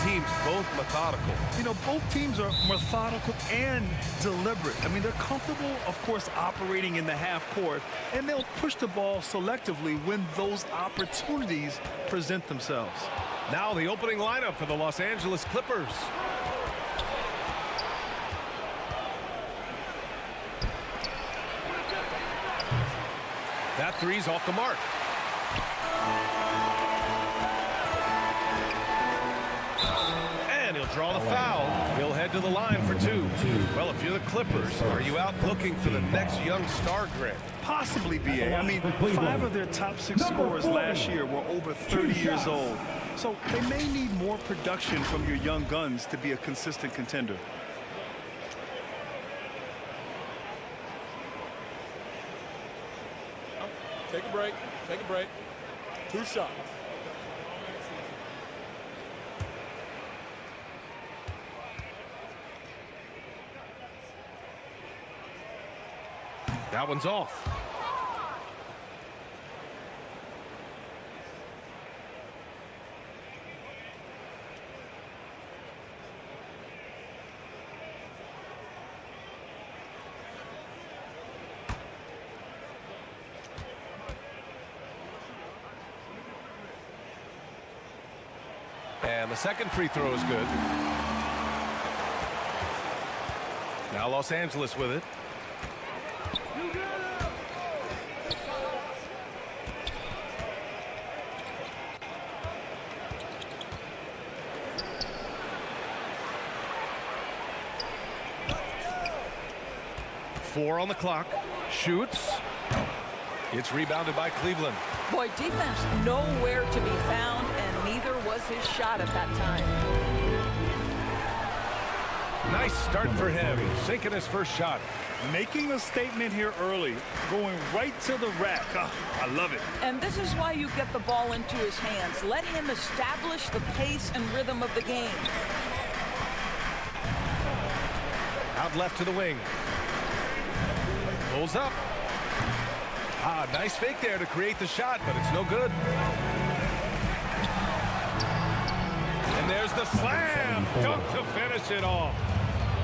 teams both methodical. You know, both teams are methodical and deliberate. I mean, they're comfortable, of course, operating in the half court, and they'll push the ball selectively when those opportunities present themselves. Now the opening lineup for the Los Angeles Clippers. That three's off the mark. And he'll draw the foul. He'll head to the line for two. Well, if you're the Clippers, are you out looking for the next young star grant? Possibly, B.A. I mean, 5 of their top 6 scorers last year were over 30 years old. So they may need more production from your young guns to be a consistent contender. Take a break. Take a break. 2 shots. That one's off. And the second free throw is good. Now Los Angeles with it. Four on the clock. Shoots. It's rebounded by Cleveland. Boy, defense nowhere to be found, and neither was his shot at that time. Nice start for him, sinking his first shot. Making a statement here early, going right to the rack. I love it. And this is why you get the ball into his hands. Let him establish the pace and rhythm of the game. Out left to the wing. Pulls up. Nice fake there to create the shot, but it's no good. And there's the slam. Dunk to finish it off.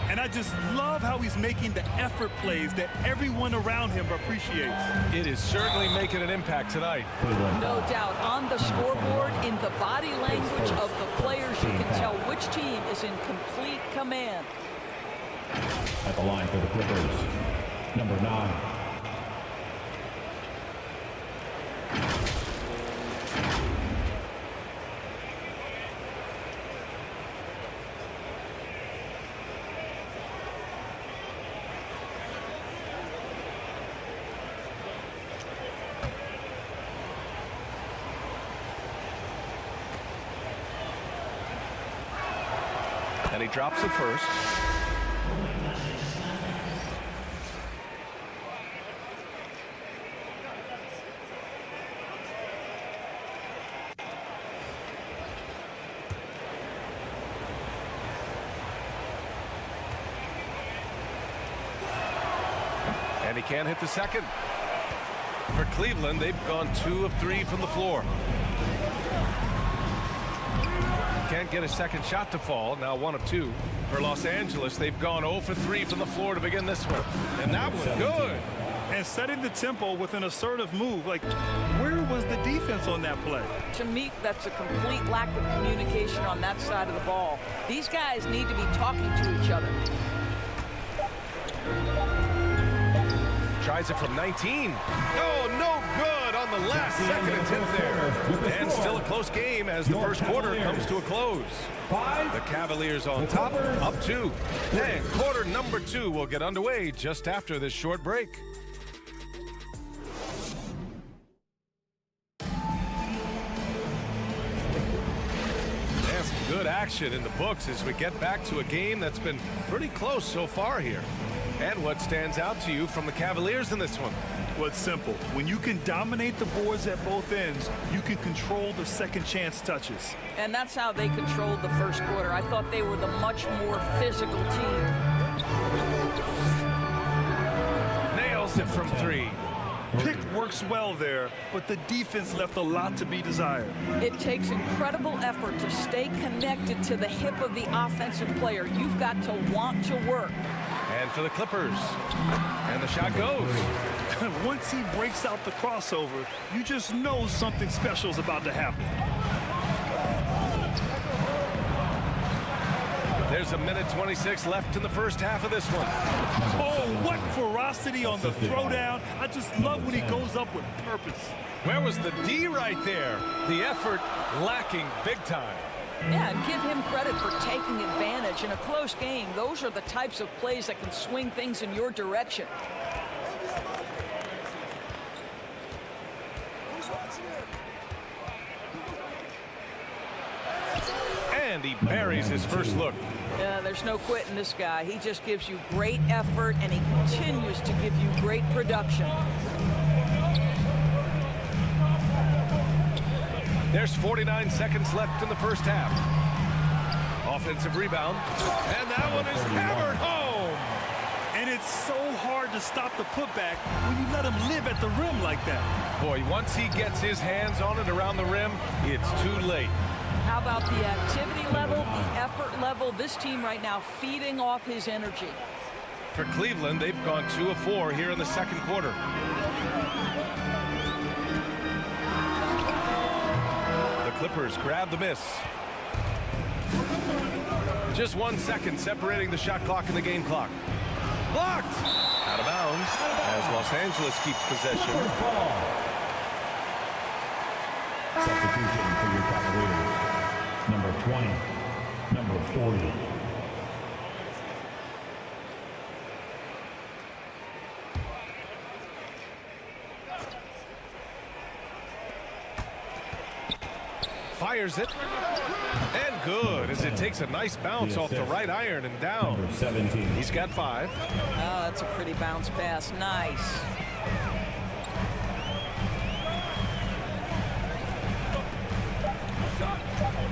And I just love how he's making the effort plays that everyone around him appreciates. It is certainly making an impact tonight. No doubt. On the scoreboard, in the body language of the players, you can tell which team is in complete command. At the line for the Clippers, number 9. And he drops it first. And he can't hit the second. For Cleveland, they've gone 2 of 3 from the floor. Can't get a second shot to fall. Now 1 of 2. For Los Angeles, they've gone 0 for 3 from the floor to begin this one. And that was good. And setting the tempo with an assertive move. Like, where was the defense on that play? To me, that's a complete lack of communication on that side of the ball. These guys need to be talking to each other. Tries it from 19. Oh, no good on the last second attempt there. And still a close game as the first quarter comes to a close. The Cavaliers on top, up 2. And quarter number 2 will get underway just after this short break. And some good action in the books as we get back to a game that's been pretty close so far here. And what stands out to you from the Cavaliers in this one? Well, it's simple. When you can dominate the boards at both ends, you can control the second chance touches. And that's how they controlled the first quarter. I thought they were the much more physical team. Nails it from 3. Pick works well there, but the defense left a lot to be desired. It takes incredible effort to stay connected to the hip of the offensive player. You've got to want to work. And for the Clippers. And the shot goes. Once he breaks out the crossover, you just know something special is about to happen. There's a minute 26 left in the first half of this one. Oh, what ferocity on the throwdown. I just love when he goes up with purpose. Where was the D right there? The effort lacking big time. Yeah, and give him credit for taking advantage. In a close game, those are the types of plays that can swing things in your direction. And he buries his first look. Yeah, there's no quitting this guy. He just gives you great effort, and he continues to give you great production. There's 49 seconds left in the first half. Offensive rebound. And that one is hammered home. And it's so hard to stop the putback when you let him live at the rim like that. Boy, once he gets his hands on it around the rim, it's too late. How about the activity level, the effort level? This team right now feeding off his energy. For Cleveland, they've gone 2 of 4 here in the second quarter. The Clippers grab the miss. Just 1 second separating the shot clock and the game clock. Blocked! Out of bounds as Los Angeles keeps possession. Substitution for your Cavaliers. Number 20, number 40. Fires it. And good, as it takes a nice bounce off the right iron and down. Number 17. He's got 5. Oh, that's a pretty bounce pass. Nice.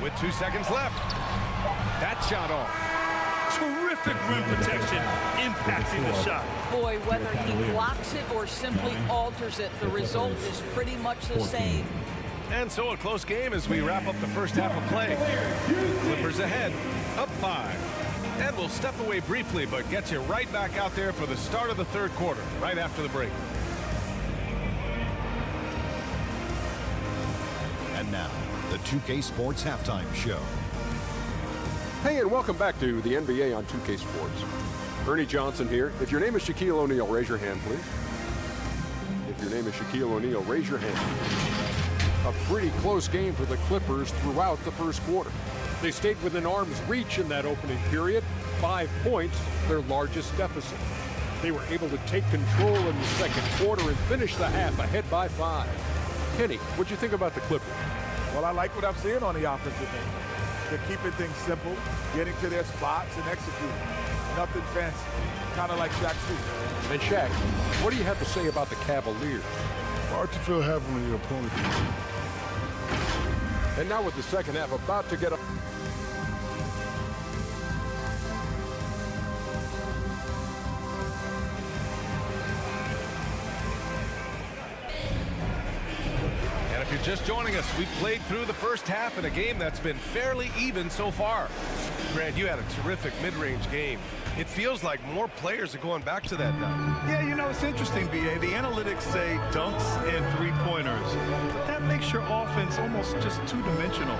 With 2 seconds left. That shot off. Terrific rim protection, impacting the shot. Boy, whether he blocks it or simply alters it, the result is pretty much the same. And so a close game as we wrap up the first half of play. Clippers ahead, up 5. And we'll step away briefly, but get you right back out there for the start of the third quarter, right after the break. And now, the 2K Sports Halftime Show. Hey, and welcome back to the NBA on 2K Sports. Ernie Johnson here. If your name is Shaquille O'Neal, raise your hand, please. If your name is Shaquille O'Neal, raise your hand. A pretty close game for the Clippers throughout the first quarter. They stayed within arm's reach in that opening period. 5 points, their largest deficit. They were able to take control in the second quarter and finish the half ahead by 5. Kenny, what'd you think about the Clippers? Well, I like what I'm seeing on the offensive end. They're keeping things simple, getting to their spots and executing. Nothing fancy, kind of like Shaq's too. And Shaq, what do you have to say about the Cavaliers? Hard to feel happy when your opponent. And now with the second half about to get up. And if you're just joining us, we've played through the first half in a game that's been fairly even so far. Grant, you had a terrific mid-range game. It feels like more players are going back to that now. Yeah, you know, it's interesting, B.A. The analytics say dunks and three-pointers. That makes your offense almost just two-dimensional.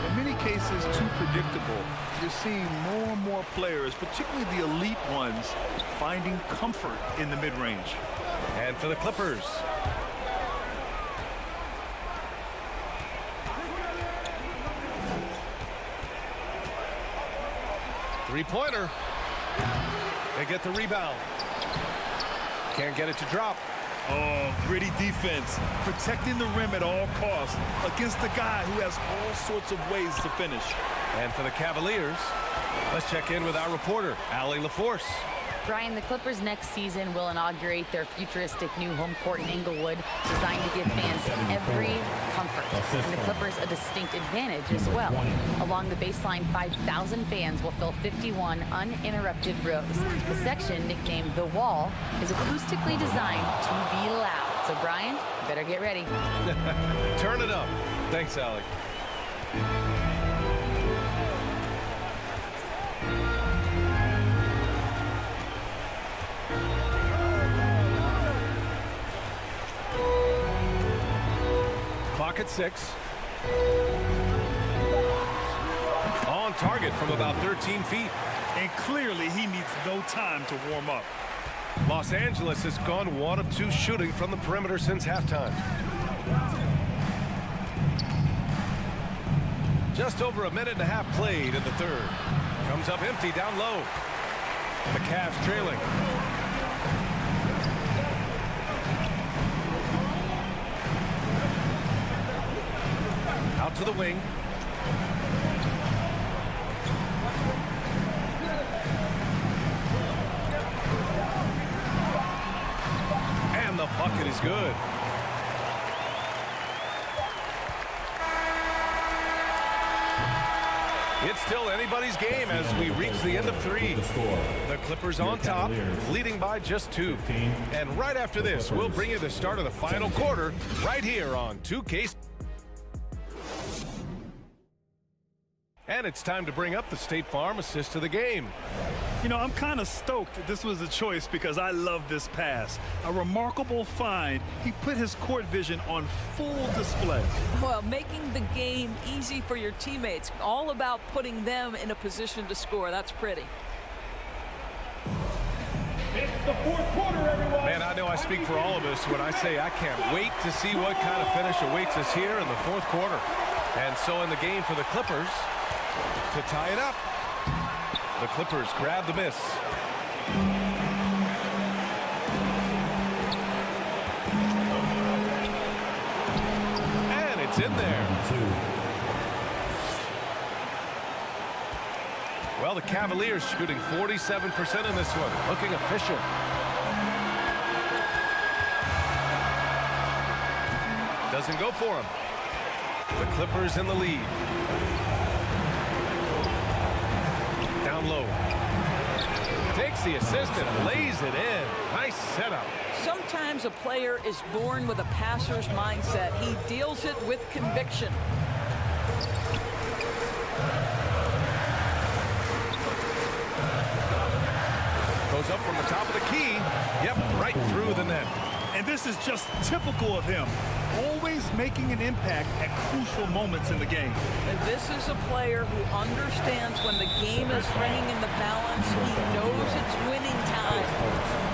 In many cases, too predictable. You're seeing more and more players, particularly the elite ones, finding comfort in the mid-range. And for the Clippers. Three-pointer. They get the rebound. Can't get it to drop. Oh, gritty defense. Protecting the rim at all costs against a guy who has all sorts of ways to finish. And for the Cavaliers, let's check in with our reporter, Allie LaForce. Brian, the Clippers next season will inaugurate their futuristic new home court in Inglewood, designed to give fans every comfort. And the Clippers a distinct advantage as well. Along the baseline, 5,000 fans will fill 51 uninterrupted rows. The section, nicknamed The Wall, is acoustically designed to be loud. So, Brian, you better get ready. Turn it up. Thanks, Alec. Clock at 6. On target from about 13 feet. And clearly he needs no time to warm up. Los Angeles has gone 1 of 2 shooting from the perimeter since halftime. Just over a minute and a half played in the third. Comes up empty down low. The Cavs trailing. Out to the wing. And the bucket is good. It's still anybody's game as we reach the end of 3. The Clippers on top, leading by just 2. And right after this, we'll bring you the start of the final quarter right here on 2K. And it's time to bring up the State Farm assist of the game. You know, I'm kind of stoked that this was a choice because I love this pass. A remarkable find. He put his court vision on full display. Well, making the game easy for your teammates. All about putting them in a position to score. That's pretty. It's the fourth quarter, everyone. Man, I know I speak for all of us when I say I can't wait to see what kind of finish awaits us here in the fourth quarter. And so in the game for the Clippers, to tie it up, the Clippers grab the miss. And it's in there. Well, the Cavaliers shooting 47% in this one, looking efficient. Doesn't go for him. The Clippers in the lead. Down low. Takes the assist and lays it in. Nice setup. Sometimes a player is born with a passer's mindset. He deals it with conviction. Goes up from the top of the key. Yep, right through the net. And this is just typical of him. Always making an impact at crucial moments in the game. And this is a player who understands when the game is ringing in the balance. He knows it's winning time.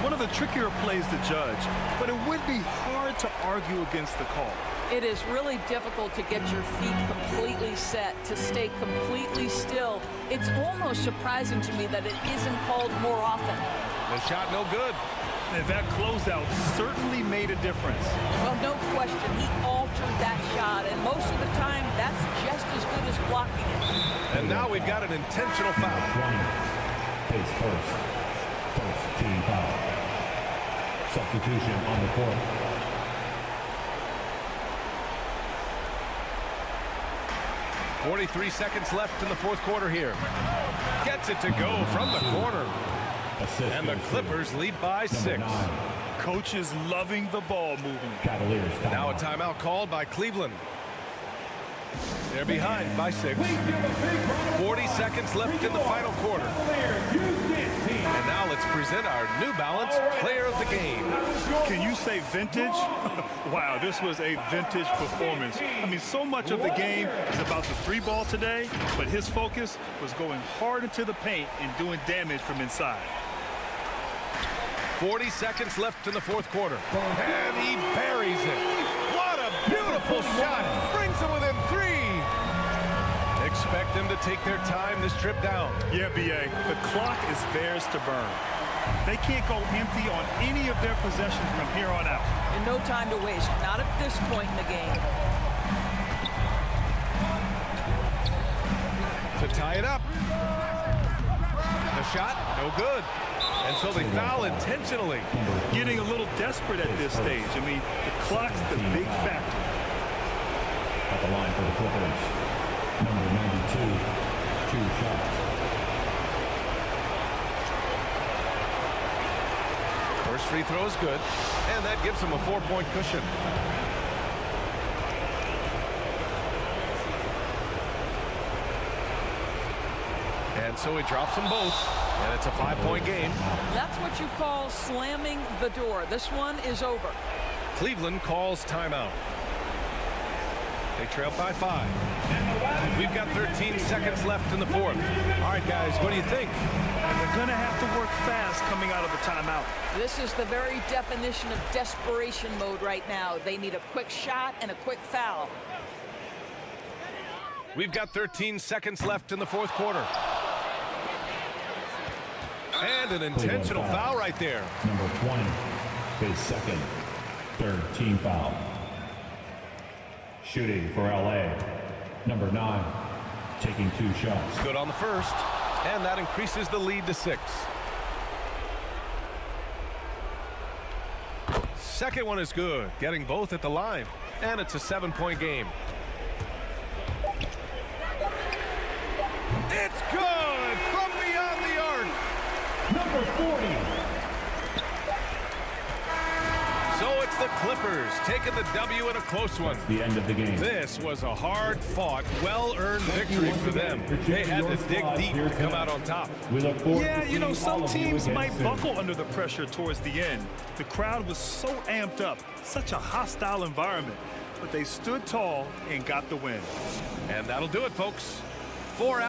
One of the trickier plays to judge, but it would be hard to argue against the call. It is really difficult to get your feet completely set, to stay completely still. It's almost surprising to me that it isn't called more often. The shot no good. And that closeout certainly made a difference. Well, no question, he altered that shot, and most of the time, that's just as good as blocking it. And now we've got an intentional foul. Pace first. First team foul. Substitution on the court. 43 seconds left in the fourth quarter here. Gets it to go from the corner. And the Clippers lead by 6. Coach is loving the ball moving. Cavaliers. Now a timeout called by Cleveland. They're behind by 6. 40 seconds left in the final quarter. And now let's present our New Balance Player of the Game. Can you say vintage? Wow, this was a vintage performance. I mean, so much of the game is about the 3-ball today, but his focus was going hard into the paint and doing damage from inside. 40 seconds left in the fourth quarter. And he buries it. What a beautiful shot. Brings them within 3. Expect them to take their time this trip down. Yeah, B.A., the clock is theirs to burn. They can't go empty on any of their possessions from here on out. And no time to waste, not at this point in the game. To tie it up. The shot, no good. And so they foul intentionally. Getting a little desperate at this stage. I mean, the clock's the big factor. At the line for the Clippers. Number 92. 2 shots. First free throw is good, and that gives him a 4-point cushion. And so he drops them both, and it's a 5-point game. That's what you call slamming the door. This one is over. Cleveland calls timeout. They trail by 5. We've got 13 seconds left in the fourth. All right, guys, what do you think? And they're going to have to work fast coming out of a timeout. This is the very definition of desperation mode right now. They need a quick shot and a quick foul. We've got 13 seconds left in the fourth quarter. And an intentional foul right there. Number 20, his second, third team foul. Shooting for LA, number 9, taking 2 shots. Good on the first, and that increases the lead to 6. Second one is good, getting both at the line, and it's a 7-point game. It's good from beyond the arc. Number 40. So it's the Clippers taking the W in a close one. The end of the game. This was a hard-fought, well-earned victory for them. They had to dig deep to come out on top. We look forward Yeah, to you know, some teams might soon. buckle under the pressure towards the end. The crowd was so amped up, such a hostile environment, but they stood tall and got the win. And that'll do it, folks. 4 hours.